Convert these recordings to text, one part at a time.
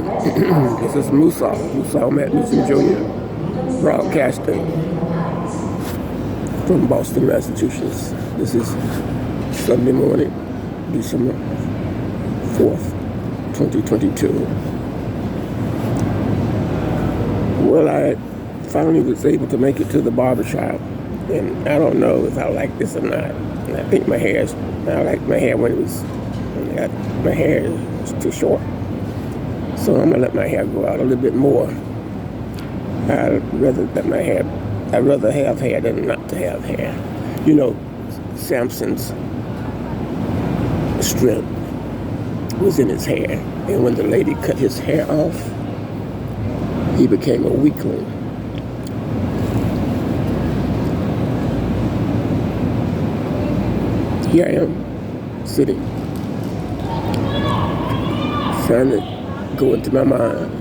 This is MUSAU Matt Newsom Jr. broadcasting from Boston, Massachusetts. This is Sunday morning, December 4th, 2022. Well, I finally was able to make it to the barbershop, and I don't know if I like this or not. I think I like my hair when my hair is too short. So I'm gonna let my hair go out a little bit more. I'd rather have hair than not to have hair. You know, Samson's strength was in his hair, and when the lady cut his hair off, he became a weakling. Here I am, sitting, trying to go into my mind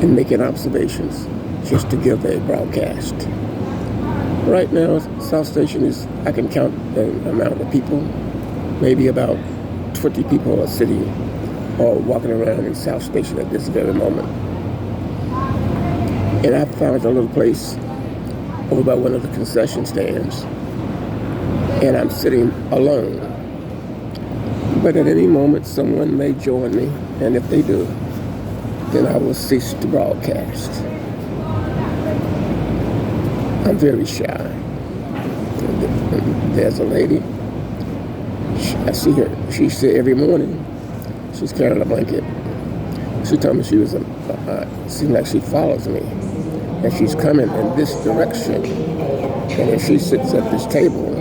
and making observations just to give a broadcast. Right now, South Station I can count the amount of people, maybe about 20 people are sitting or walking around in South Station at this very moment. And I found a little place over by one of the concession stands, and I'm sitting alone. But at any moment, someone may join me, and if they do, then I will cease to broadcast. I'm very shy. There's a lady. I see her. She said every morning she's carrying a blanket. She told me she was seems like she follows me, and she's coming in this direction. And then she sits at this table,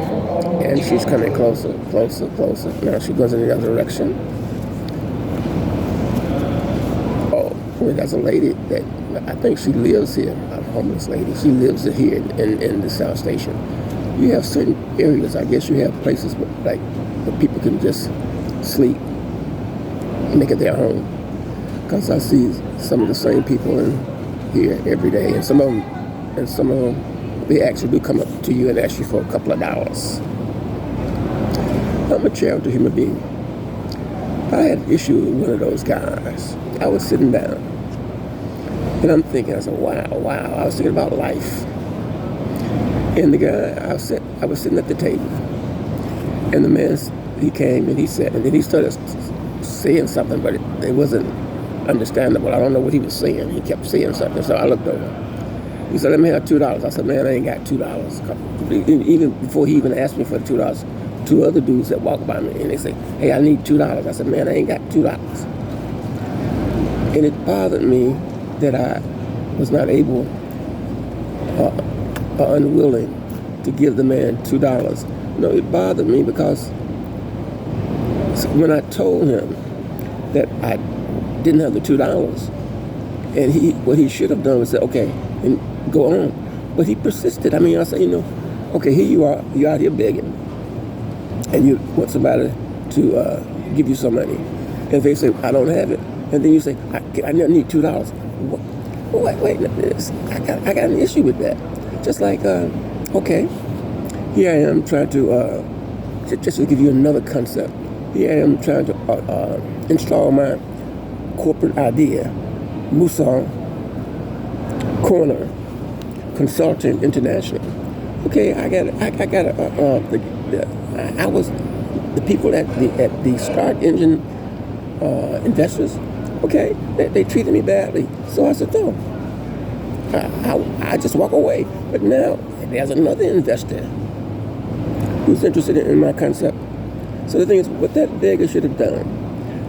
and she's coming closer, closer, closer. Now she goes in the other direction. Oh, well, there's a lady that I think she lives here, a homeless lady. She lives here in the South Station. You have certain areas, I guess you have places where people can just sleep, make it their home. Because I see some of the same people in here every day, and some of them, they actually do come up to you and ask you for a couple of dollars. I'm a charitable human being. I had an issue with one of those guys. I was sitting down, and I'm thinking, I said, wow. I was thinking about life. And the guy, I was sitting at the table, and the man, he came and he said, and then he started saying something, but it wasn't understandable. I don't know what he was saying. He kept saying something, so I looked over. He said, let me have $2. I said, man, I ain't got $2. Even before he even asked me for the $2, two other dudes that walked by me, and they say, hey, I need $2. I said, man, I ain't got $2. And it bothered me that I was not able or unwilling to give the man $2. No, it bothered me because when I told him that I didn't have the $2, and what he should have done was say, okay, and go on. But he persisted. I mean, I said, okay, here you are, you're out here begging, and you want somebody to give you some money. And if they say, I don't have it, and then you say, I need $2. Wait, I got an issue with that. Just like, okay, here I am trying to, just to give you another concept, here I am trying to install my corporate idea, MUSAU Corner Consulting International. Okay, I was the people at the Start Engine investors. Okay, they treated me badly, so I said no. I just walk away. But now there's another investor who's interested in my concept. So the thing is, what that beggar should have done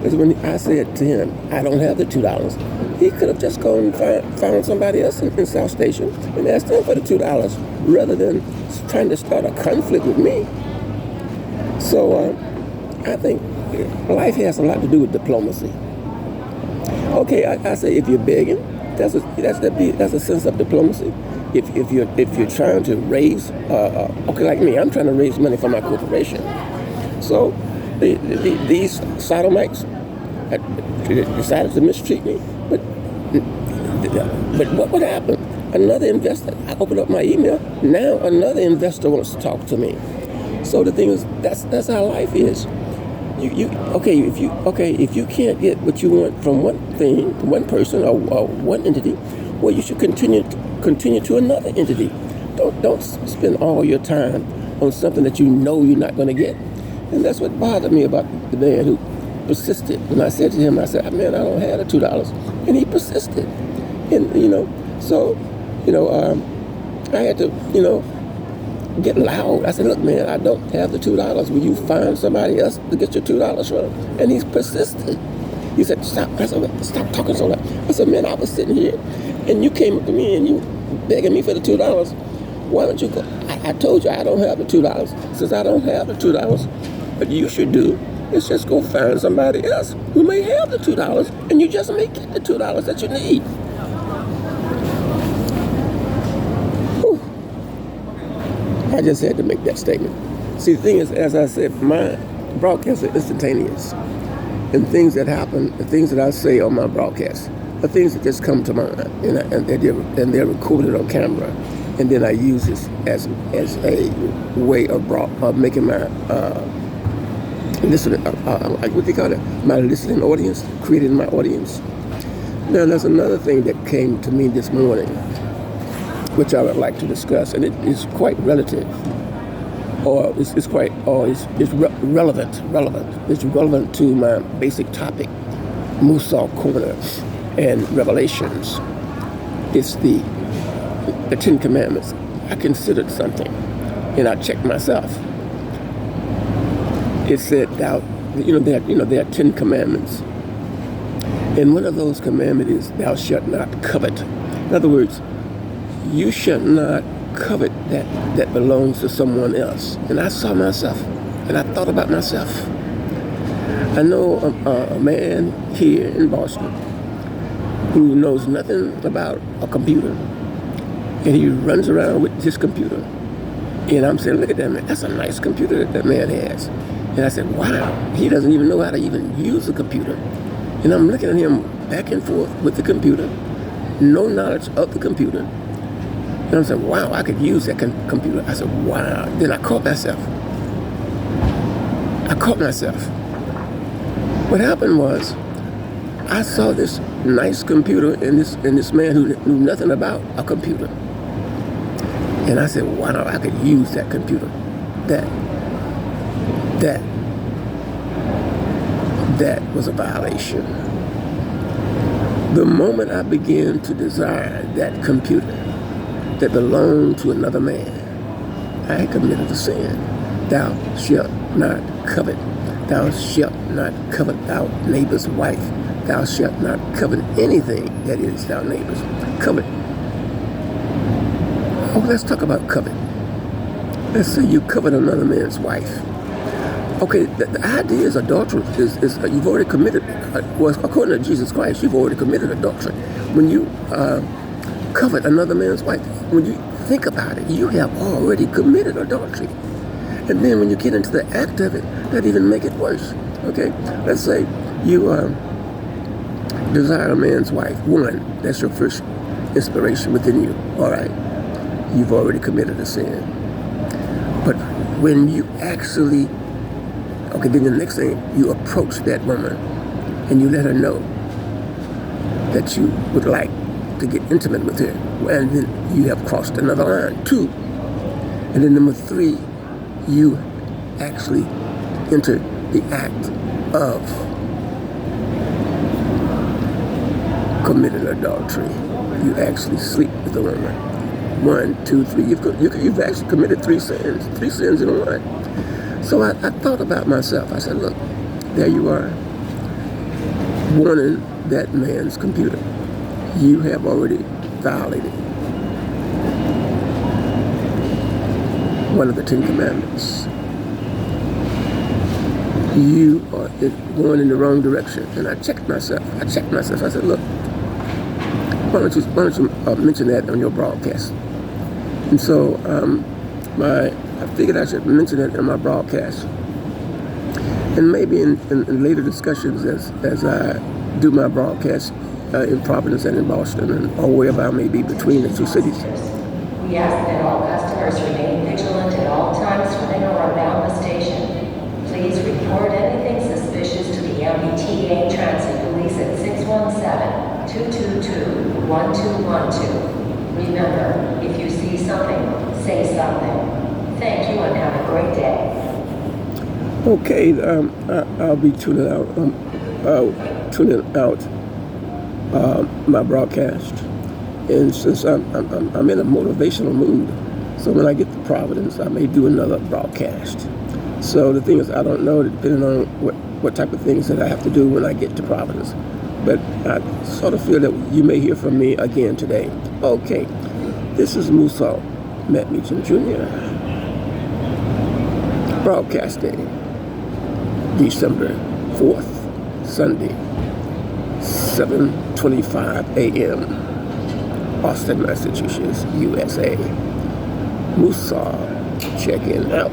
is when I said to him, I don't have the $2, he could have just gone and found somebody else in South Station and asked them for the $2 rather than trying to start a conflict with me. So I think life has a lot to do with diplomacy. Okay, I say if you're begging, that's a sense of diplomacy. If you're trying to raise, okay, like me, I'm trying to raise money for my corporation. So these sodomites decided to mistreat me. But what would happen? Another investor, I opened up my email, now another investor wants to talk to me. So the thing is, that's how life is. if you can't get what you want from one thing, one person, or one entity, well, you should continue to another entity. Don't spend all your time on something that you know you're not going to get. And that's what bothered me about the man who persisted. When I said to him, I said, man, I don't have the $2. And he persisted. And, I had to, get loud. I said, look, man, I don't have the $2. Will you find somebody else to get your $2 from? And he's persisted. He said, stop. I said, stop talking so loud. I said, man, I was sitting here, and you came up to me, and you begging me for the $2. Why don't you go? I told you I don't have the $2. Since I don't have the $2, what you should do is just go find somebody else who may have the $2, and you just may get the $2 that you need. Whew. I just had to make that statement. See, the thing is, as I said, my broadcasts are instantaneous. And things that happen, the things that I say on my broadcast, are things that just come to mind, and they're recorded on camera. And then I use this as a way of making my listening, what do you call it? My listening audience, creating my audience. Now, there's another thing that came to me this morning, which I would like to discuss, and it is quite relative, or it's relevant. It's relevant to my basic topic, MUSAU Corner and Revelations. It's the 10 Commandments. I considered something, and I checked myself. It said, there are 10 commandments, and one of those commandments is, thou shalt not covet. In other words, you shall not covet that belongs to someone else. And I saw myself, and I thought about myself. I know a man here in Boston who knows nothing about a computer, and he runs around with his computer. And I'm saying, look at that man. That's a nice computer that man has. And I said, wow, he doesn't even know how to even use a computer. And I'm looking at him back and forth with the computer, no knowledge of the computer. And I'm saying, wow, I could use that computer. I said, wow. Then I caught myself. What happened was, I saw this nice computer and this man who knew nothing about a computer. And I said, wow, I could use that computer. That was a violation. The moment I began to desire that computer that belonged to another man, I had committed a sin. Thou shalt not covet. Thou shalt not covet thy neighbor's wife. Thou shalt not covet anything that is thy neighbor's. Covet. Oh, let's talk about covet. Let's say you covet another man's wife. Okay, the idea is adultery is you've already committed, according to Jesus Christ, you've already committed adultery. When you covet another man's wife, when you think about it, you have already committed adultery. And then when you get into the act of it, that even make it worse. Okay, let's say you desire a man's wife. One, that's your first inspiration within you. All right, you've already committed a sin. But when you actually, okay, then the next thing, you approach that woman and you let her know that you would like to get intimate with her. And then you have crossed another line. 2, and then number 3, you actually enter the act of committing adultery. You actually sleep with the woman. 1, 2, 3. You've actually committed 3 sins. 3 sins in one. So I thought about myself. I said, look, there you are, wanting that man's computer. You have already violated one of the 10 Commandments. You are going in the wrong direction. And I checked myself. I said, look, why don't you mention that on your broadcast? And so I figured I should mention it in my broadcast. And maybe in later discussions as I do my broadcast in Providence and in Boston, or wherever I may be between the 2 cities. We ask that all customers remain vigilant at all times when they are around the station. Please report anything 1212. Remember, if you see something, say something. Thank you and have a great day. Okay, I'll be tuning out my broadcast, and since I'm in a motivational mood, so when I get to Providence, I may do another broadcast. So the thing is, I don't know, depending on what type of things that I have to do when I get to Providence. But I sort of feel that you may hear from me again today. Okay, this is MUSAU, Matt Meacham Jr., broadcasting December 4th, Sunday, 7:25 a.m., Boston, Massachusetts, USA. MUSAU, check-in out.